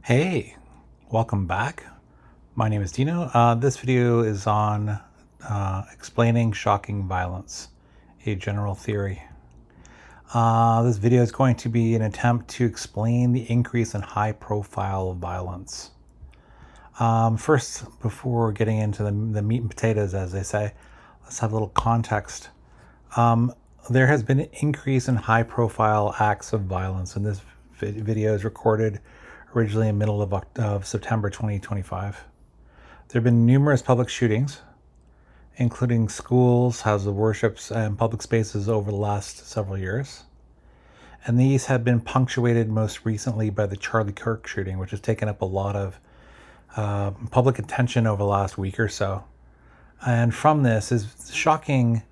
Hey, welcome back. My name is Dino. This video is on explaining shocking violence, a general theory. This video is going to be an attempt to explain the increase in high-profile violence. First, before getting into the meat and potatoes, as they say, let's have a little context. There has been an increase in high-profile acts of violence, and this video is recorded originally in the middle of September 2025. There have been numerous public shootings, including schools, houses of worships, and public spaces over the last several years. And these have been punctuated most recently by the Charlie Kirk shooting, which has taken up a lot of public attention over the last week or so. And from this is shocking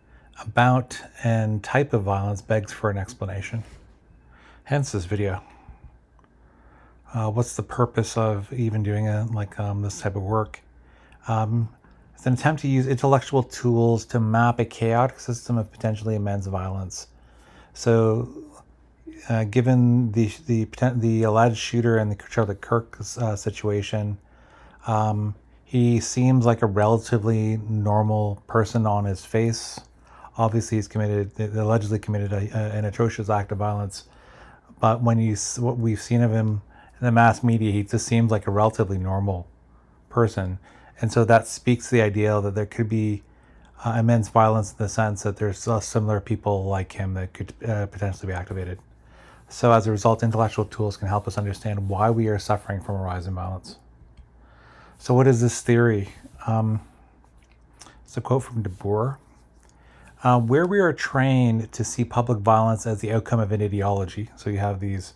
amount and type of violence begs for an explanation. Hence this video. What's the purpose of even doing this type of work? It's an attempt to use intellectual tools to map a chaotic system of potentially immense violence. So, given the alleged shooter in the Charlie Kirk situation, he seems like a relatively normal person on his face. Obviously, he's allegedly committed an atrocious act of violence. But what we've seen of him in the mass media, he just seems like a relatively normal person. And so that speaks to the idea that there could be immense violence in the sense that there's similar people like him that could potentially be activated. So as a result, intellectual tools can help us understand why we are suffering from a rise in violence. So what is this theory? It's a quote from De Boer. Where we are trained to see public violence as the outcome of an ideology, so you have this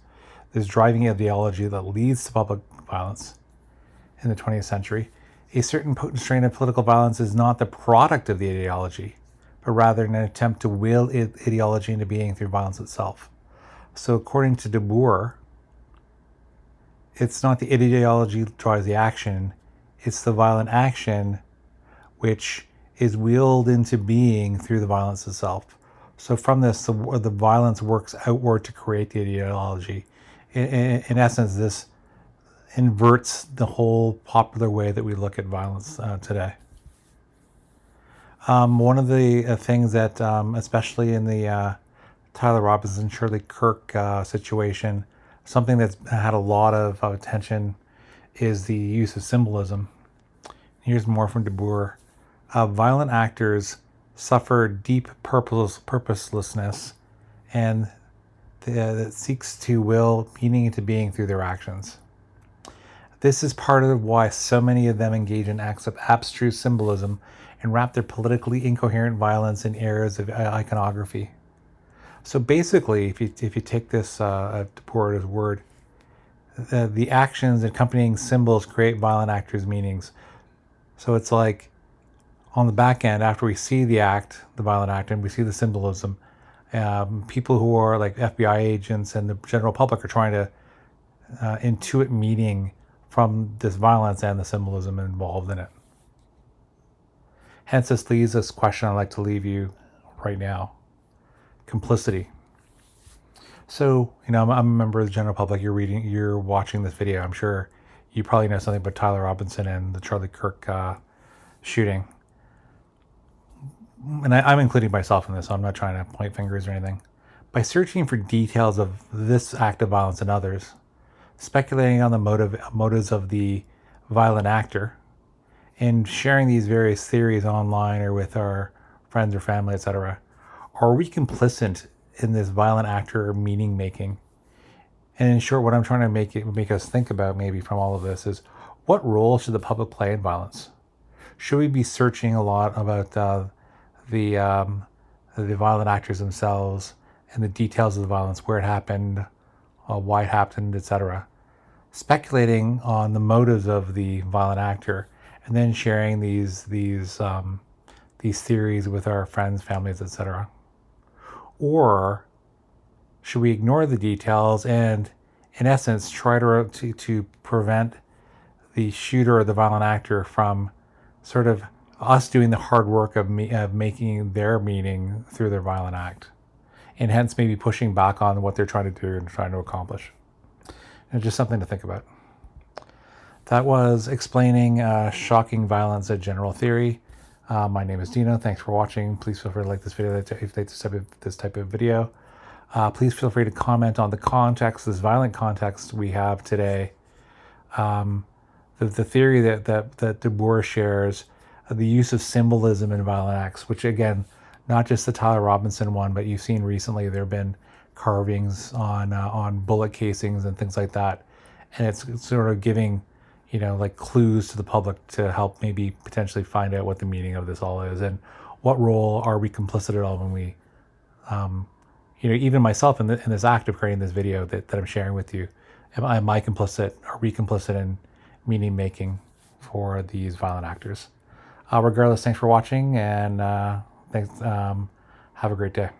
driving ideology that leads to public violence in the 20th century, a certain potent strain of political violence is not the product of the ideology, but rather an attempt to will ideology into being through violence itself. So according to De Boer, it's not the ideology that drives the action, it's the violent action which is willed into being through the violence itself. So from this, the violence works outward to create the ideology. In essence, this inverts the whole popular way that we look at violence today. One of the things that, especially in the Tyler Robinson, Charlie Kirk situation, something that's had a lot of attention is the use of symbolism. Here's more from De Boer. Violent actors suffer deep purposelessness and that seeks to will meaning into being through their actions. This is part of why so many of them engage in acts of abstruse symbolism and wrap their politically incoherent violence in areas of iconography. So basically, if you take this De Boer at his word, the actions accompanying symbols create violent actors' meanings. So it's like on the back end, after we see the violent act, and we see the symbolism, people who are like FBI agents and the general public are trying to intuit meaning from this violence and the symbolism involved in it. Hence, this leaves this question I'd like to leave you right now. Complicity. So, I'm a member of the general public. You're watching this video. I'm sure you probably know something about Tyler Robinson and the Charlie Kirk shooting. And I'm including myself in this, so I'm not trying to point fingers or anything. By searching for details of this act of violence and others, speculating on the motives of the violent actor, and sharing these various theories online or with our friends or family, etc., are we complicit in this violent actor meaning making? And in short, what I'm trying to make us think about maybe from all of this is, what role should the public play in violence? Should we be searching a lot about the violent actors themselves and the details of the violence, where it happened, why it happened, etc., speculating on the motives of the violent actor, and then sharing these theories with our friends, families, etc.? Or should we ignore the details and, in essence, try to prevent the shooter or the violent actor from sort of us doing the hard work of making their meaning through their violent act, and hence maybe pushing back on what they're trying to do and trying to accomplish? And just something to think about. That was explaining shocking violence, a general theory. My name is Dino. Thanks for watching. Please feel free to like this video if you like this type of video. Please feel free to comment on the context, this violent context we have today. The theory that Du Bois shares, the use of symbolism in violent acts, which again, not just the Tyler Robinson one, but you've seen recently there have been carvings on bullet casings and things like that, and it's sort of giving, like clues to the public to help maybe potentially find out what the meaning of this all is and what role are we complicit at all when we, even myself in this act of creating this video that I'm sharing with you, am I complicit? Are we complicit in meaning making for these violent actors? Regardless, thanks for watching, and thanks. Have a great day.